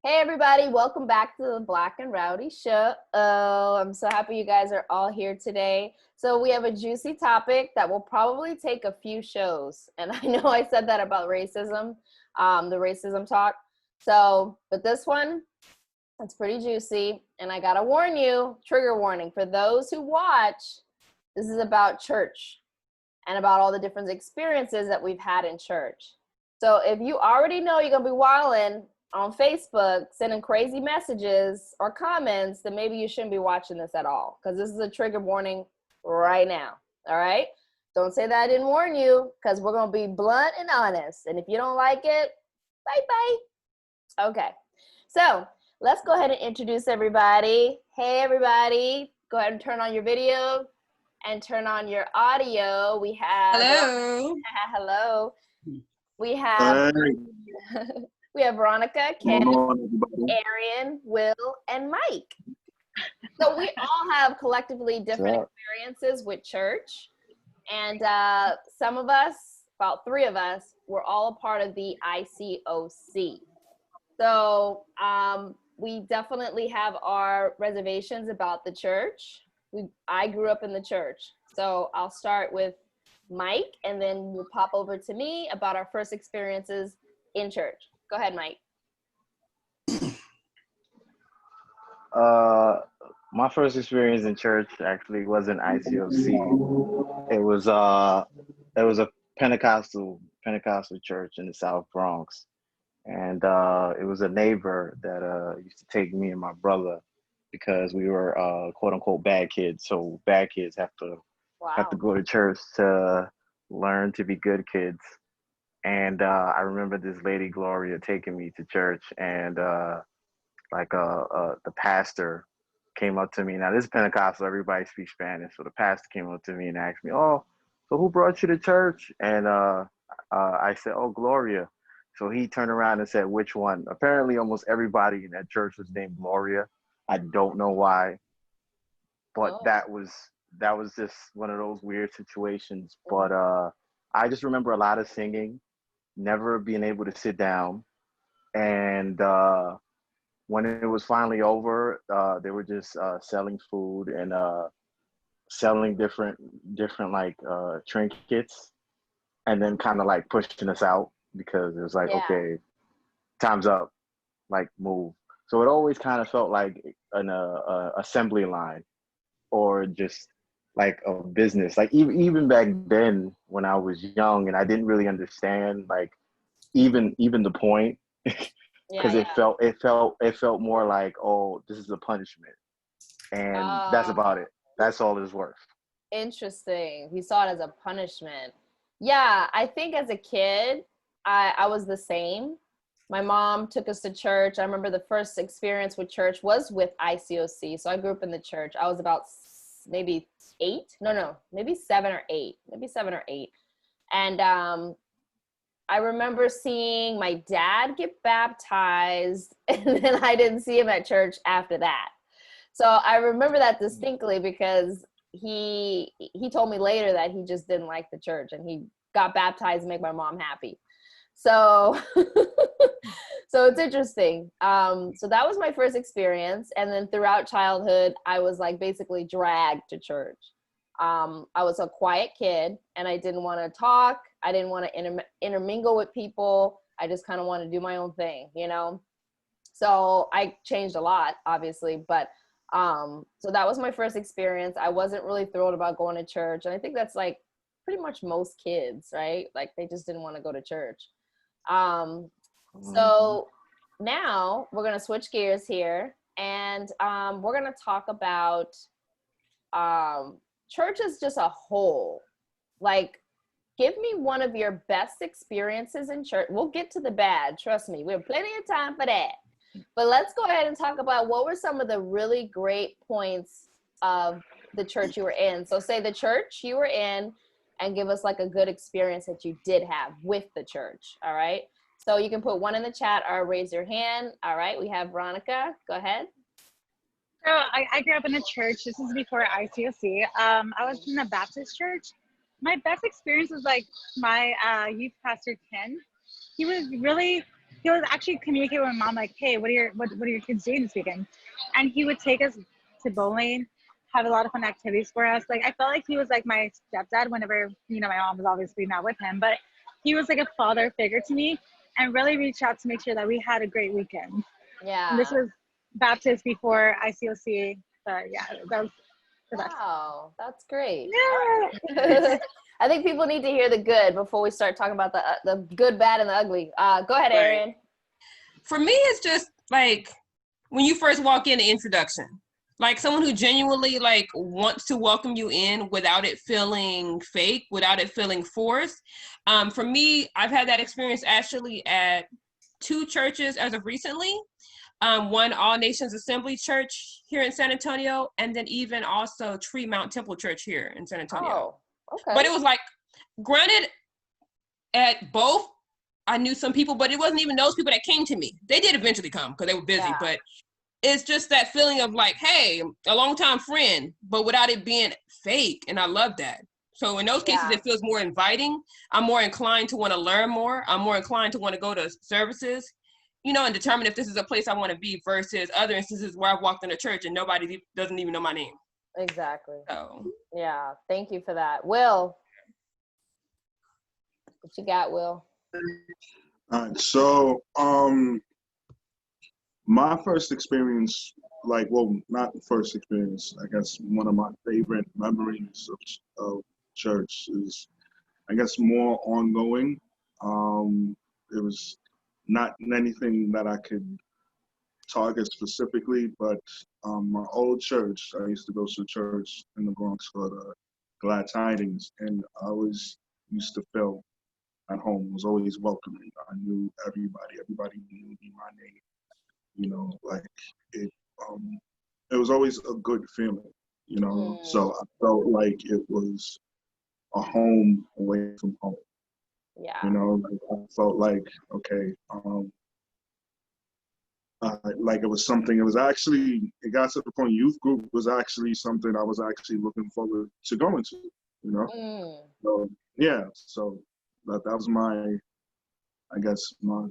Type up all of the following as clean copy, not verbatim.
Hey everybody, welcome back to the Black and Rowdy show. I'm so happy you guys are all here today. So we have a juicy topic that will probably take a few shows. And I know I said that about racism, the racism talk. But this one, it's pretty juicy. And I gotta warn you, trigger warning, for those who watch, this is about church and about all the different experiences that we've had in church. So if you already know you're gonna be wilding on Facebook, sending crazy messages or comments, then maybe you shouldn't be watching this at all, because this is a trigger warning right now. All right? Don't say that I didn't warn you, because we're gonna be blunt and honest. And if you don't like it, bye-bye. Okay. So let's go ahead and introduce everybody. Hey everybody, go ahead and turn on your video and turn on your audio. We have hello. We have we have Veronica, Ken, Arian, Will, and Mike. So we all have collectively different experiences with church. And some of us, about 3 of us, were all a part of the ICOC. So we definitely have our reservations about the church. I grew up in the church. So I'll start with Mike, and then we'll pop over to me about our first experiences in church. Go ahead, Mike. My first experience in church actually wasn't ICOC. It was a Pentecostal church in the South Bronx, and it was a neighbor that used to take me and my brother because we were quote unquote bad kids. So bad kids have to go to church to learn to be good kids. And I remember this lady Gloria taking me to church, and the pastor came up to me. Now this is Pentecostal, everybody speaks Spanish, so the pastor came up to me and asked me, "Oh, so who brought you to church?" And I said, "Oh, Gloria." So he turned around and said, "Which one?" Apparently, almost everybody in that church was named Gloria. I don't know why, but that was just one of those weird situations. But I just remember a lot of singing, never being able to sit down. And when it was finally over, they were just selling food and selling different like trinkets, and then kind of like pushing us out because it was like, okay, time's up, like move. So it always kind of felt like an assembly line, or just like a business. Like even back then when I was young and I didn't really understand like even the point, because it felt more like, oh, this is a punishment, and that's about it. That's all it's worth. Interesting. He saw it as a punishment. Yeah, I think as a kid, I was the same. My mom took us to church. I remember the first experience with church was with ICOC. So I grew up in the church. I was about maybe 8. No, maybe 7 or 8. Maybe 7 or 8. And I remember seeing my dad get baptized, and then I didn't see him at church after that. So I remember that distinctly because he told me later that he just didn't like the church, and he got baptized to make my mom happy. So so it's interesting. So that was my first experience. And then throughout childhood, I was like basically dragged to church. I was a quiet kid, and I didn't want to talk. I didn't want to intermingle with people. I just kind of want to do my own thing, you know? So I changed a lot, obviously, but so that was my first experience. I wasn't really thrilled about going to church. And I think that's like pretty much most kids, right? Like they just didn't want to go to church. So now we're going to switch gears here, and we're going to talk about church as just a whole. Like, give me one of your best experiences in church. We'll get to the bad, trust me. We have plenty of time for that. But let's go ahead and talk about what were some of the really great points of the church you were in. So say the church you were in, and give us like a good experience that you did have with the church, all right? So you can put one in the chat or raise your hand. All right, we have Veronica. Go ahead. So I grew up in a church. This is before ICOC. I was in a Baptist church. My best experience was like my youth pastor, Ken. He was really he was actually communicating with my mom like, hey, what are your kids doing this weekend? And he would take us to bowling, have a lot of fun activities for us. Like I felt like he was like my stepdad whenever, my mom was obviously not with him, but he was like a father figure to me and really reached out to make sure that we had a great weekend. And this Yeah. was Baptist before ICOC, but yeah, that was the best. Wow, that's great. Yeah. I think people need to hear the good before we start talking about the good, bad, and the ugly. Go ahead, Right. Erin. For me, it's just like when you first walk in, the introduction. Like someone who genuinely like wants to welcome you in without it feeling fake, without it feeling forced. For me, I've had that experience actually at 2 churches as of recently. One All Nations Assembly Church here in San Antonio, and then even also Tree Mount Temple Church here in San Antonio. Oh, okay. But it was like, granted, at both, I knew some people, but it wasn't even those people that came to me. They did eventually come because they were busy, Yeah. but it's just that feeling of like, hey, a longtime friend, but without it being fake. And I love that. So in those cases, Yeah. it feels more inviting. I'm more inclined to want to learn more. I'm more inclined to want to go to services, and determine if this is a place I want to be versus other instances where I've walked in a church and nobody doesn't even know my name. Exactly. So Yeah. Thank you for that. Will, what you got, Will? All right, so my first experience, like, well, not first experience, I guess one of my favorite memories of church is, I guess, more ongoing. It was not anything that I could target specifically, but my old church, I used to go to church in the Bronx called Glad Tidings, and I was used to feel at home, was always welcoming. I knew everybody. Everybody knew me, my name. Like it. It was always a good feeling. So I felt like it was a home away from home. Yeah. Like I felt like okay. Like it was something. It was actually. It got to the point. Youth group was actually something I was actually looking forward to going to. So yeah. So that was my. I guess my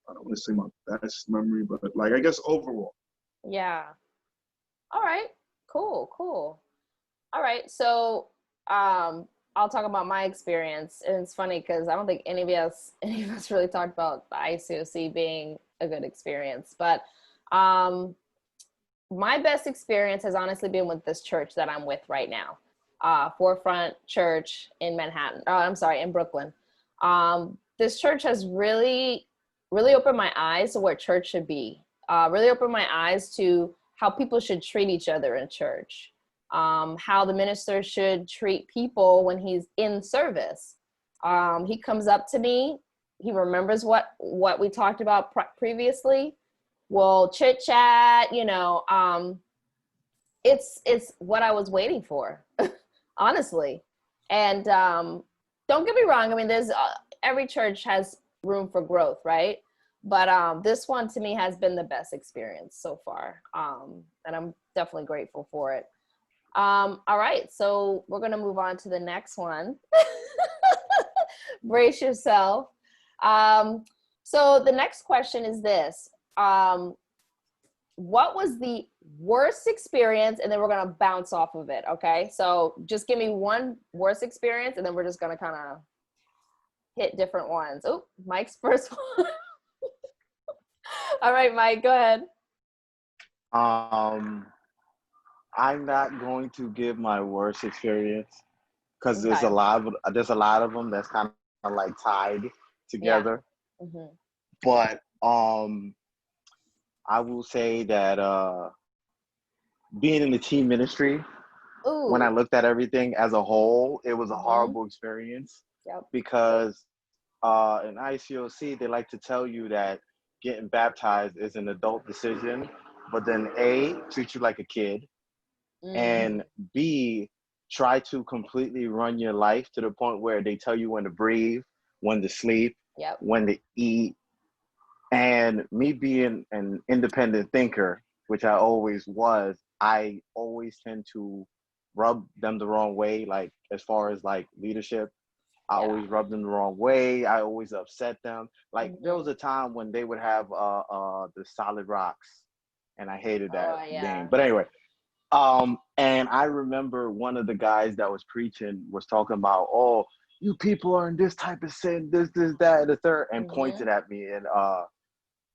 I don't want to say my best memory, but like I guess overall. Yeah. All right. Cool. All right. So I'll talk about my experience. And it's funny because I don't think any of us really talked about the ICOC being a good experience. But my best experience has honestly been with this church that I'm with right now. Forefront Church in Manhattan. In Brooklyn. This church has really opened my eyes to what church should be. Really opened my eyes to how people should treat each other in church. How the minister should treat people when he's in service. He comes up to me. He remembers what we talked about previously. We'll chit chat. It's what I was waiting for, honestly. And don't get me wrong. I mean, there's every church has room for growth, right? But this one to me has been the best experience so far, and I'm definitely grateful for it. All right, so we're gonna move on to the next one. Brace yourself. So the next question is this. What was the worst experience? And then we're going to bounce off of it. Okay. So just give me one worst experience and then we're just going to kind of hit different ones. Oh, Mike's first one. All right, Mike, go ahead. I'm not going to give my worst experience because there's a lot of them that's kind of like tied together. Yeah. Mm-hmm. But I will say that being in the team ministry, when I looked at everything as a whole, it was a horrible experience. Yep. Because in ICOC, they like to tell you that getting baptized is an adult decision, but then A, treat you like a kid, and B, try to completely run your life to the point where they tell you when to breathe, when to sleep, when to eat. And me being an independent thinker, which I always was, I always tend to rub them the wrong way, like as far as like leadership. I Yeah. always rubbed them the wrong way. I always upset them. Like there was Mhm. a time when they would have the Solid Rocks, and I hated that Oh game. yeah. But anyway, and I remember one of the guys that was preaching was talking about, oh, you people are in this type of sin, this, that, and the third, and Mhm. pointed at me and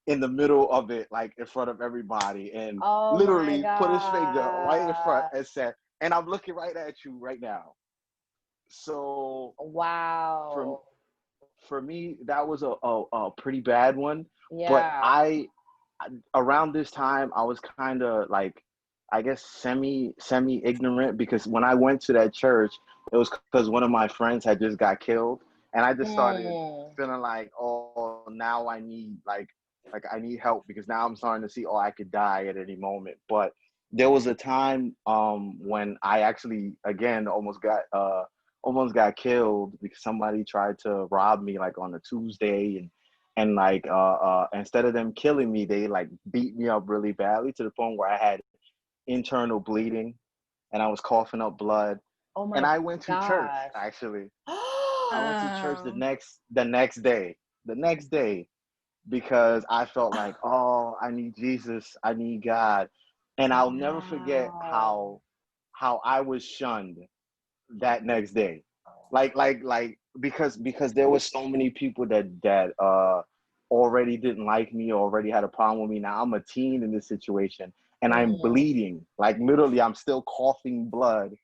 in the middle of it, like in front of everybody, and Oh my literally put his finger right in front god. and said, and I'm looking right at you right now. So for Wow. for me, that was a pretty bad one. But Yeah. around this time, I was kind of like, I guess semi ignorant, because when I went to that church, it was because one of my friends had just got killed, and I just started Mm. feeling like, oh, now I need like I need help, because now I'm starting to see, oh, I could die at any moment. But there was a time when I actually again almost got killed because somebody tried to rob me like on a Tuesday, and like instead of them killing me, they like beat me up really badly to the point where I had internal bleeding and I was coughing up blood. Oh And my I went to church gosh. actually. I went to church Oh. the next day. The next day, because I felt like, oh, I need Jesus, I need God. And I'll never forget Wow. how I was shunned that next day. Because there was so many people that already didn't like me, already had a problem with me. Now I'm a teen in this situation and I'm Mm. bleeding. Like literally I'm still coughing blood,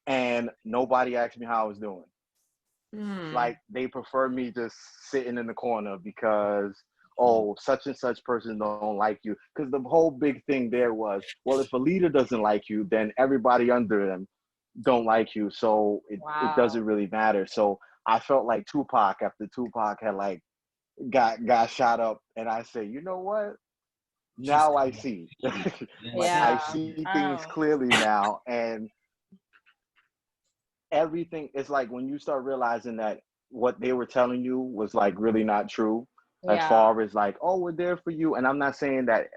and nobody asked me how I was doing. Hmm. Like they prefer me just sitting in the corner because, oh, such and such person don't like you. Because the whole big thing there was, well, if a leader doesn't like you, then everybody under them don't like you, so it Wow. doesn't really matter. So I felt like Tupac after Tupac had like got shot up, and I say, you know what? Now I see. Like I Yeah. see things Oh. clearly now, and everything is like when you start realizing that what they were telling you was like really not true, as Yeah. far as like, oh, we're there for you. And I'm not saying that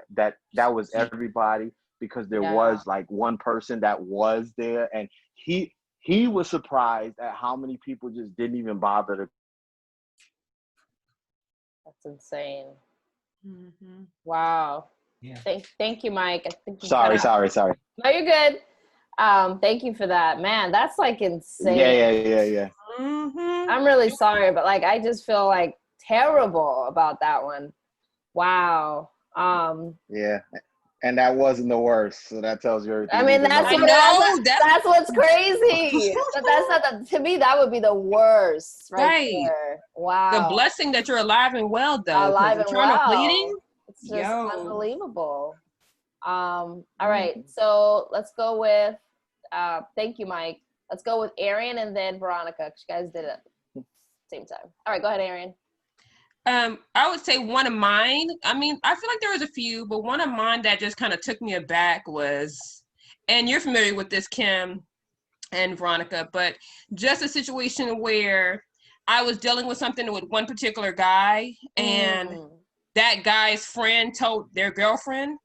was everybody, because there Yeah. was like one person that was there, and he was surprised at how many people just didn't even bother to. That's insane. Mm-hmm. Wow. Thank you, Mike. I think you cut Sorry, out. sorry, sorry. No, you're good. Thank you for that. Man, that's like Yeah, insane. yeah, yeah, yeah. Mm-hmm. I'm really sorry, but like I just feel like terrible about that one. Wow. Yeah. And that wasn't the worst, so that tells you everything I you need mean to that's know. I what know that's what's crazy. But that's not the, to me that would be the worst right right. there. The Wow. blessing that you're alive and well, though, because Alive and internal bleeding, well. It's just yo. unbelievable. All right, Mhm. so let's go with thank you, Mike. Let's go with Arian and then Veronica, 'cause you guys did it at the same time. All right, go ahead, Arian. I would say one of mine. I mean, I feel like there was a few, but one of mine that just kind of took me aback was, and you're familiar with this, Kim and Veronica, but just a situation where I was dealing with something with one particular guy, and Mm. that guy's friend told their girlfriend,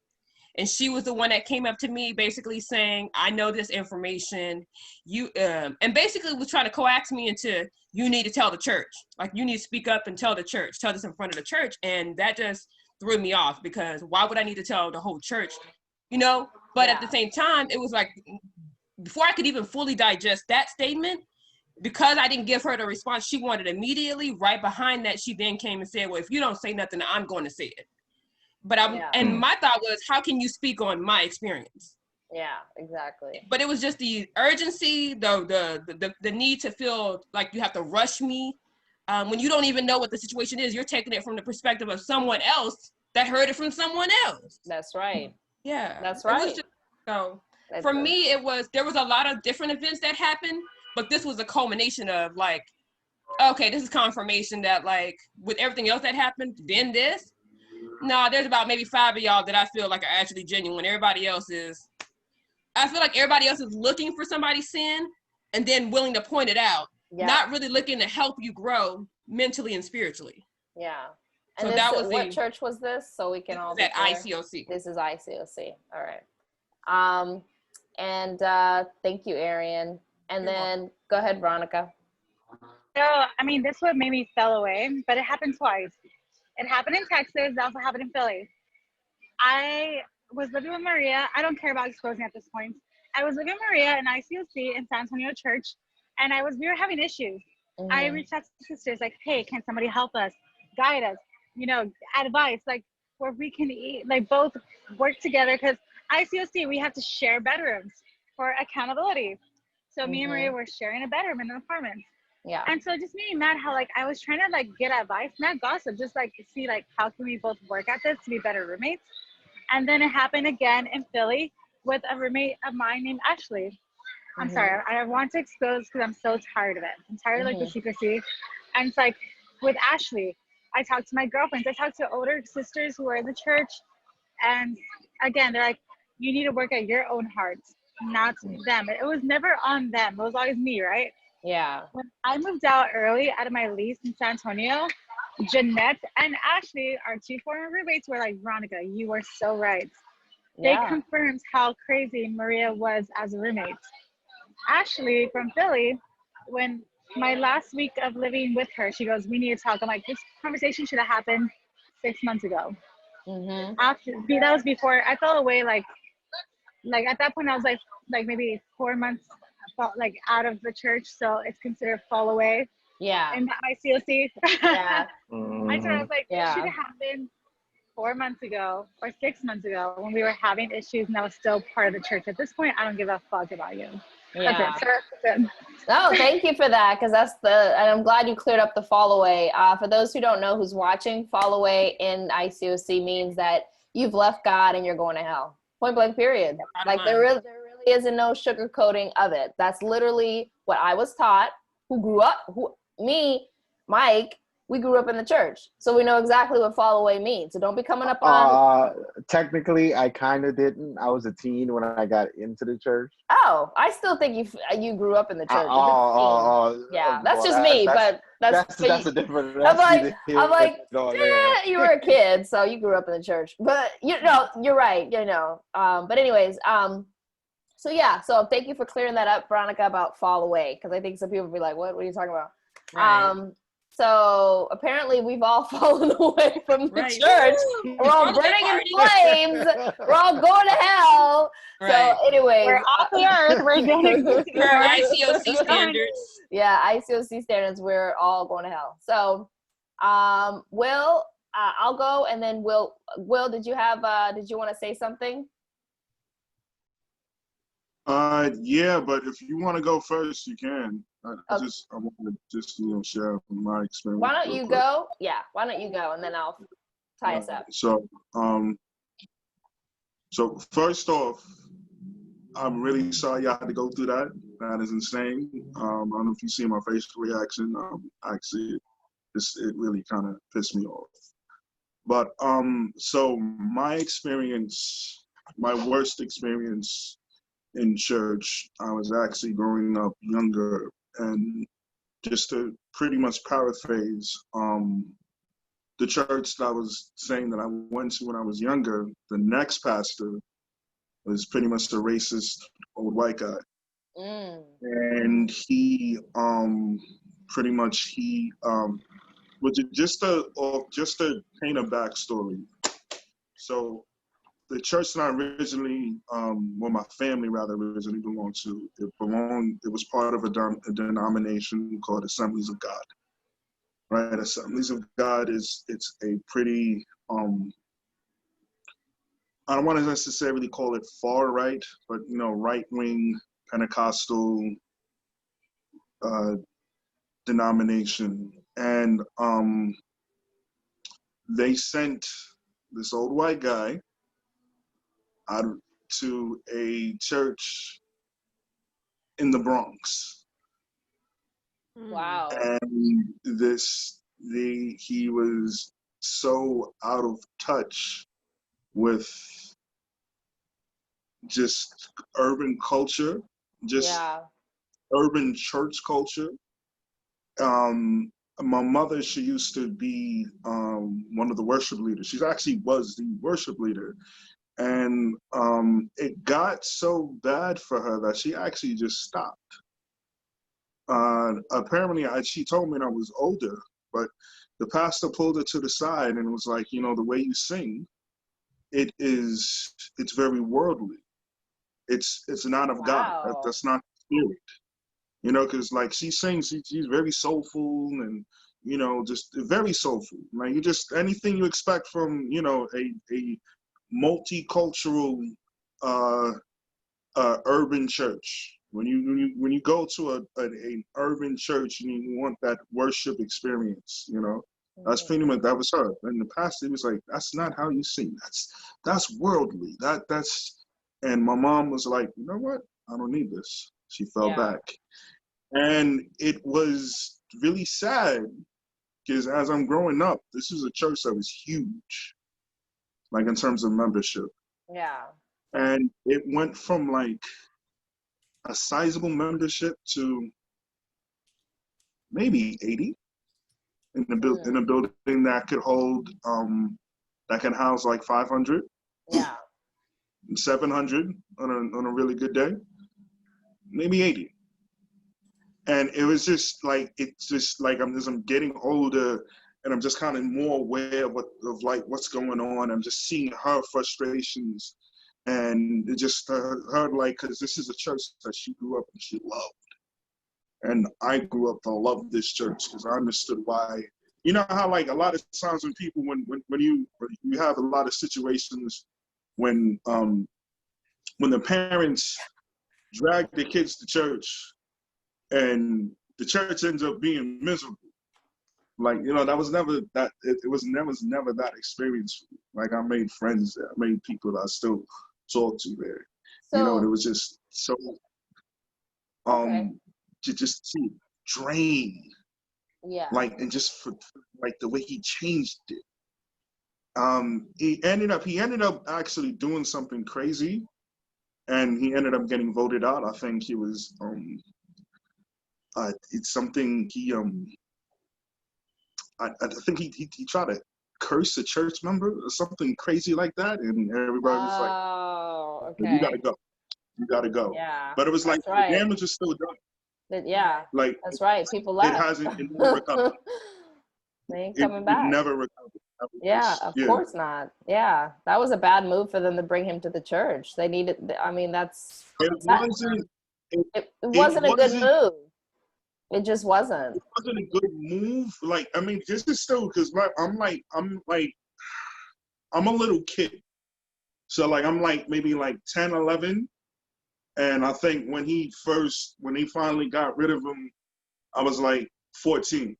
and she was the one that came up to me basically saying, I know this information, you and basically was trying to coax me into, you need to tell the church, like you need to speak up and tell the church, tell this in front of the church. And that just threw me off, because why would I need to tell the whole church, you know? But at Yeah. the same time, it was like, before I could even fully digest that statement, because I didn't give her the response she wanted immediately, right behind that, she then came and said, well, if you don't say nothing, I'm going to say it. But Yeah. and my thought was, how can you speak on my experience? Yeah, exactly. But it was just the urgency, the need to feel like you have to rush me, when you don't even know what the situation is. You're taking it from the perspective of someone else that heard it from someone else. That's right. Yeah, That's it was right. just, so That's for me, there was a lot of different events that happened, but this was a culmination of like, okay, this is confirmation that like with everything else that happened, then this. No, there's about maybe 5 of y'all that I feel like are actually genuine. Everybody else is, I feel like everybody else is looking for somebody's sin and then willing to point it out, yeah. not really looking to help you grow mentally and spiritually. Yeah. And So this that was what church was this? So we can all be at clear. ICOC. This is ICOC. All right. And thank you, Arian. And You're then go ahead, Veronica. So, I mean, this what made me fell away, but it happened twice. It happened in Texas. It also happened in Philly. I was living with Maria. I don't care about exposing at this point. I was living with Maria in ICOC in San Antonio Church, and we were having issues. I Mm-hmm. reached out to sisters like, hey, can somebody help us, guide us, advice, like where we can eat, like both work together because ICOC we have to share bedrooms for accountability. So me and Maria Mm-hmm. were sharing a bedroom in an apartment. Yeah. And so it just made me mad how like I was trying to like get advice, not gossip, just like see like how can we both work at this to be better roommates. And then it happened again in Philly with a roommate of mine named Ashley. I'm Mm-hmm. sorry, I want to expose because I'm so tired of it. I'm tired of like the Mm-hmm. secrecy. And it's like with Ashley, I talked to my girlfriends, I talked to older sisters who are in the church. And again, they're like, you need to work at your own heart, not them. It was never on them. It was always me, right? Yeah. When I moved out early out of my lease in San Antonio, Jeanette and Ashley, our two former roommates, were like, Veronica, you were so right. They Yeah. confirmed how crazy Maria was as a roommate. Ashley from Philly, when my last week of living with her, she goes, we need to talk. I'm like, this conversation should have happened 6 months ago. Mm-hmm. After that was before I fell away. Like at that point, I was like maybe 4 months, like out of the church, so it's considered fall away Yeah. in the ICOC. Yeah. I told her, I was like, this should Yeah. have happened 4 months ago or 6 months ago when we were having issues and I was still part of the church. At this point, I don't give a fuck about you. That's Yeah. it. So that's it. No, thank you for that because and I'm glad you cleared up the fall away. For those who don't know who's watching, fall away in ICOC means that you've left God and you're going to hell. Point blank, period. Like there really isn't no sugarcoating of it. That's literally what I was taught. Mike, we grew up in the church, so we know exactly what fall away means. So don't be coming up on. Technically, I kind of didn't. I was a teen when I got into the church. Oh, I still think you grew up in the church. Yeah, that's well, just me, but that's a different. I'm like, Yeah. you were a kid, so you grew up in the church. But you're right. But anyways, so yeah, so thank you for clearing that up, Veronica, about fall away, because I think some people will be like, what are you talking about? Right. So apparently we've all fallen away from the Right. church. We're all burning in flames. We're all going to hell. Right. So anyways. We're off the earth. We're going to For ICOC standards. Yeah, ICOC standards, we're all going to hell. So Will, I'll go, and then Will, did you want to say something? Yeah, but if you want to go first, you can. I Okay. want to just share my experience. Why don't you go? Yeah, why don't you go, and then I'll tie us up. So first off, I'm really sorry y'all had to go through that. That is insane. I don't know if you see my facial reaction. Actually, it really kind of pissed me off. But so my experience, my worst experience in church, I was actually growing up younger, and just to pretty much paraphrase, the church that I was saying that I went to when I was younger, the next pastor was pretty much a racist old white guy. And he pretty much was just to paint a backstory. So the church that I originally, my family rather originally belonged to, it was part of a denomination called Assemblies of God. Right, Assemblies of God it's a pretty I don't want to necessarily call it far right, but right wing Pentecostal denomination, and they sent this old white guy out to a church in the Bronx. Wow. And he was so out of touch with just urban culture, just urban church culture. My mother, she used to be one of the worship leaders. She actually was the worship leader. And it got so bad for her that she actually just stopped. apparently she told me I was older, but the pastor pulled her to the side and was like, the way you sing, it's very worldly. It's not of God. Wow. That's not spirit. Because like she sings, she's very soulful and just very soulful. Like you just anything you expect from a multicultural urban church. When you go to an urban church and you want that worship experience, that's pretty much that was her. And the pastor was like, "That's not how you sing. That's worldly. That's." And my mom was like, "You know what? I don't need this." She fell back, and it was really sad because as I'm growing up, this is a church that was huge, like in terms of membership. Yeah. And it went from like a sizable membership to maybe 80 in a building that could hold that can house like 500, Yeah. 700 on a really good day, maybe 80. And it was just like I'm getting older and I'm just kind of more aware of what's going on. I'm just seeing her frustrations. And it just her like, because this is a church that she grew up and she loved. And I grew up to love this church because I understood why. You know how like a lot of times when people, when you have a lot of situations when the parents drag the kids to church and the church ends up being miserable. Like, that was never that, it was never that experience. Like I made friends there, I made people that I still talk to there. So And it was just so to just see it drain. yeah. Like, and just for like the way he changed it. He ended up actually doing something crazy, and he ended up getting voted out. I think he was it's something he I think he tried to curse a church member or something crazy like that, and everybody was like, Oh, okay. "You gotta go." Yeah. But it was like the damage is still done. Yeah. Like that's right. People it left. never recovered. They ain't coming back. It never recovered. Yeah, of course not. Yeah, that was a bad move for them to bring him to the church. They needed. I mean, It wasn't. It wasn't a good move. It just wasn't. It wasn't a good move. Like, I mean, this is still because I'm a little kid. So like I'm like maybe like 10, 11. And I think when he finally got rid of him, I was like 14.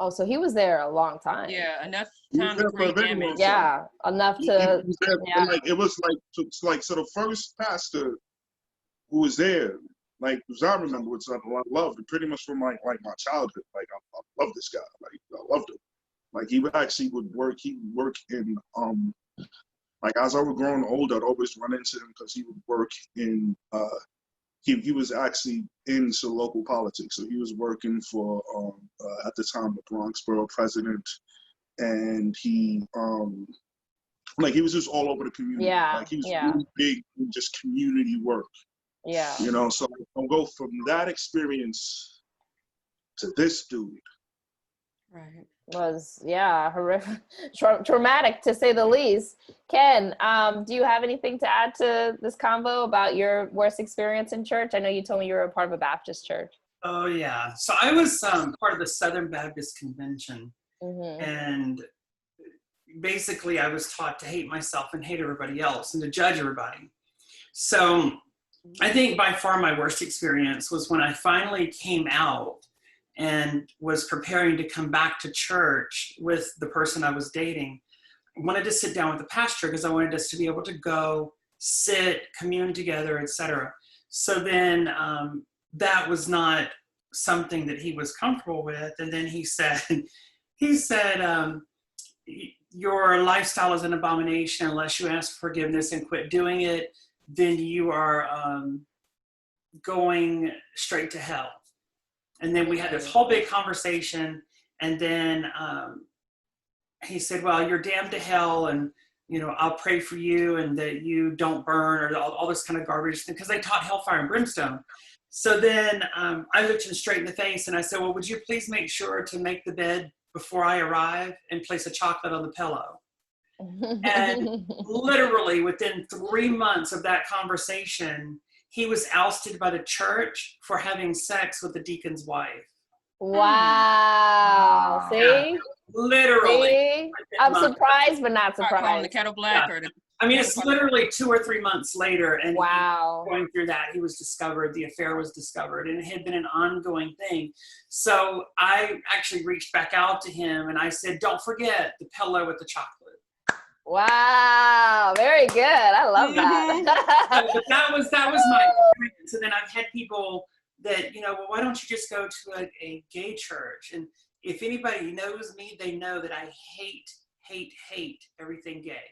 Oh, so he was there a long time. Yeah, enough time to create damage. Yeah, enough to. He was there, yeah. Like it was like so the first pastor who was there, like as I remember, which I loved, pretty much from like my childhood. Like I love this guy. Like I loved him. Like he would work. He would work in like as I was growing older, I'd always run into him because he would work in he was actually into local politics. So he was working for at the time the Bronx borough president, and he like he was just all over the community. Yeah, like he was really big in just community work. Yeah. So I'll go from that experience to this dude. Right. Was horrific, traumatic to say the least. Ken, do you have anything to add to this convo about your worst experience in church? I know you told me you were a part of a Baptist church. Oh yeah, so I was part of the Southern Baptist Convention, and basically I was taught to hate myself and hate everybody else and to judge everybody. So I think by far my worst experience was when I finally came out and was preparing to come back to church with the person I was dating. I wanted to sit down with the pastor because I wanted us to be able to go, sit, commune together, etc. So then that was not something that he was comfortable with. And then he said, your lifestyle is an abomination unless you ask for forgiveness and quit doing it, then you are going straight to hell. And then we had this whole big conversation, and then he said, well, you're damned to hell, and I'll pray for you and that you don't burn, or all this kind of garbage, because they taught hellfire and brimstone. So then I looked him straight in the face and I said, well, would you please make sure to make the bed before I arrive and place a chocolate on the pillow? And literally within 3 months of that conversation, he was ousted by the church for having sex with the deacon's wife. Wow. See? Yeah, literally. See? I'm surprised, but not Calling the surprised. kettle black or the I mean, it's literally 2 or 3 months later, and Wow. going through that, he was discovered, the affair was discovered, and it had been an ongoing thing. So I actually reached back out to him and I said, don't forget the pillow with the chocolate. Wow. Very good. I love that. But that was my experience. And then I've had people that, well, why don't you just go to a gay church? And if anybody knows me, they know that I hate everything gay.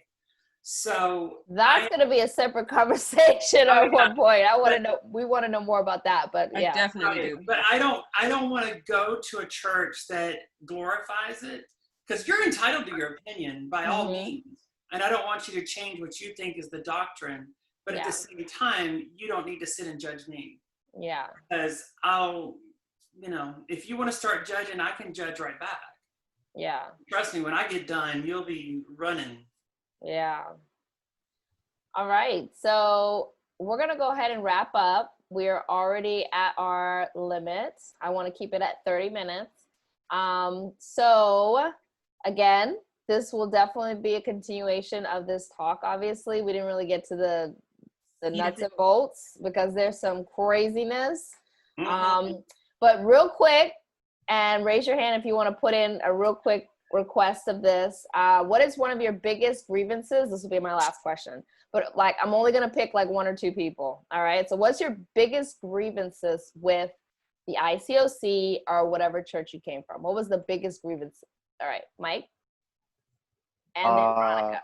So that's going to be a separate conversation at one point. We want to know more about that, but yeah. I definitely do. But I don't want to go to a church that glorifies it, because you're entitled to your opinion by all means. And I don't want you to change what you think is the doctrine, but at the same time, you don't need to sit and judge me. Yeah. Because if you want to start judging, I can judge right back. Yeah. Trust me, when I get done, you'll be running. Yeah. All right. So we're going to go ahead and wrap up. We're already at our limit. I want to keep it at 30 minutes. So again, this will definitely be a continuation of this talk. Obviously, we didn't really get to the nuts and bolts because there's some craziness. But real quick, and raise your hand if you want to put in a real quick request of this. What is one of your biggest grievances? This will be my last question. But I'm only going to pick 1 or 2 people. All right. So what's your biggest grievances with the ICOC or whatever church you came from? What was the biggest grievance? All right, Mike. And then Veronica.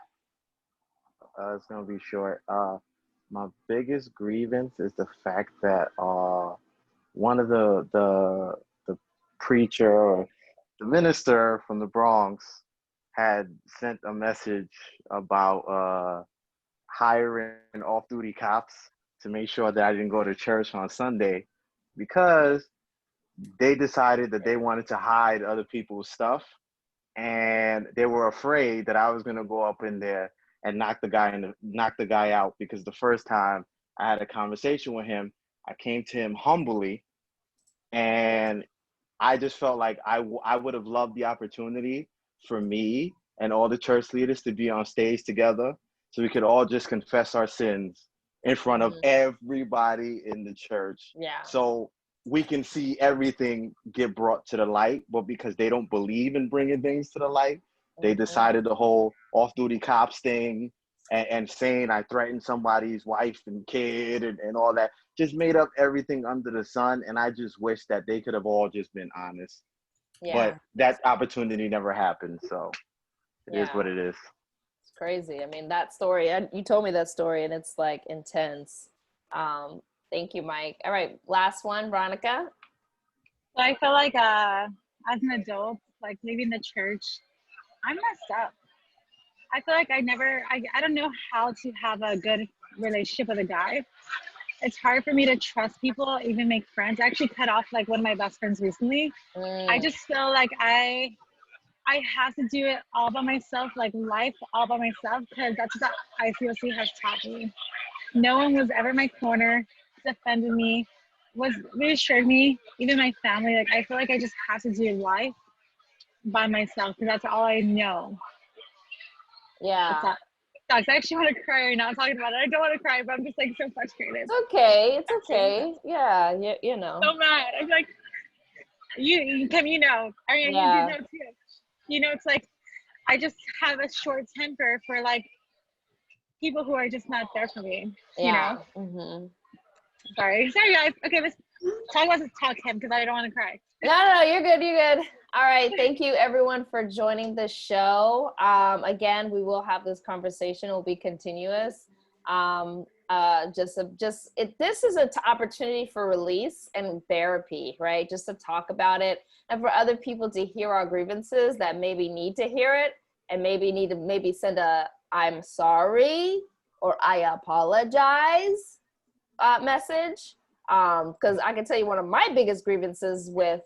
It's gonna be short. My biggest grievance is the fact that one of the preacher or the minister from the Bronx had sent a message about hiring off-duty cops to make sure that I didn't go to church on Sunday, because they decided that they wanted to hide other people's stuff. And they were afraid that I was gonna go up in there and knock the guy out, because the first time I had a conversation with him, I came to him humbly, and I just felt like I would have loved the opportunity for me and all the church leaders to be on stage together, so we could all just confess our sins in front of everybody in the church. Yeah. So we can see everything get brought to the light, but because they don't believe in bringing things to the light, they decided the whole off-duty cops thing and saying I threatened somebody's wife and kid and all that, just made up everything under the sun. And I just wish that they could have all just been honest. Yeah. But that opportunity never happened. So it is what it is. It's crazy. I mean, that story, you told me that story, and it's intense. Thank you, Mike. All right, last one, Veronica. So I feel like as an adult, leaving the church, I'm messed up. I feel like I don't know how to have a good relationship with a guy. It's hard for me to trust people, even make friends. I actually cut off one of my best friends recently. I just feel like I have to do it all by myself, life all by myself, because that's what ICOC has taught me. No one was ever in my corner, defended me, reassured me, even my family. I feel like I just have to do life by myself, because that's all I know. Yeah. I actually want to cry right now talking about it. I don't want to cry, but I'm just so frustrated. It's okay. It's okay. Yeah. You know. So mad. I'm Kim, you know. I mean, you do know too. It's I just have a short temper for people who are just not there for me. Yeah. Sorry guys. Okay, let's talk about this talk, Kim, because I don't want to cry. No, you're good. All right, thank you everyone for joining the show. Again, we will have this conversation. It will be continuous. This is an opportunity for release and therapy, right? Just to talk about it, and for other people to hear our grievances that maybe need to hear it, and maybe send a "I'm sorry" or "I apologize" message. Because I can tell you one of my biggest grievances with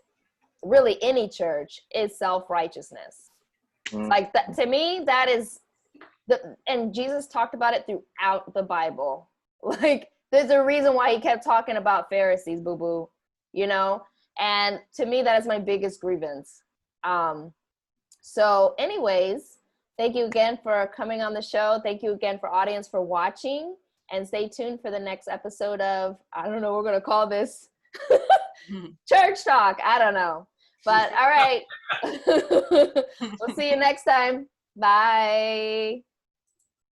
really any church is self-righteousness. Like that, to me, that is and Jesus talked about it throughout the Bible. Like, there's a reason why he kept talking about Pharisees, boo-boo, you know? And to me, that is my biggest grievance. So anyways, thank you again for coming on the show. Thank you again for audience for watching. And stay tuned for the next episode of, I don't know, we're going to call this Church Talk. I don't know. But all right. We'll see you next time. Bye.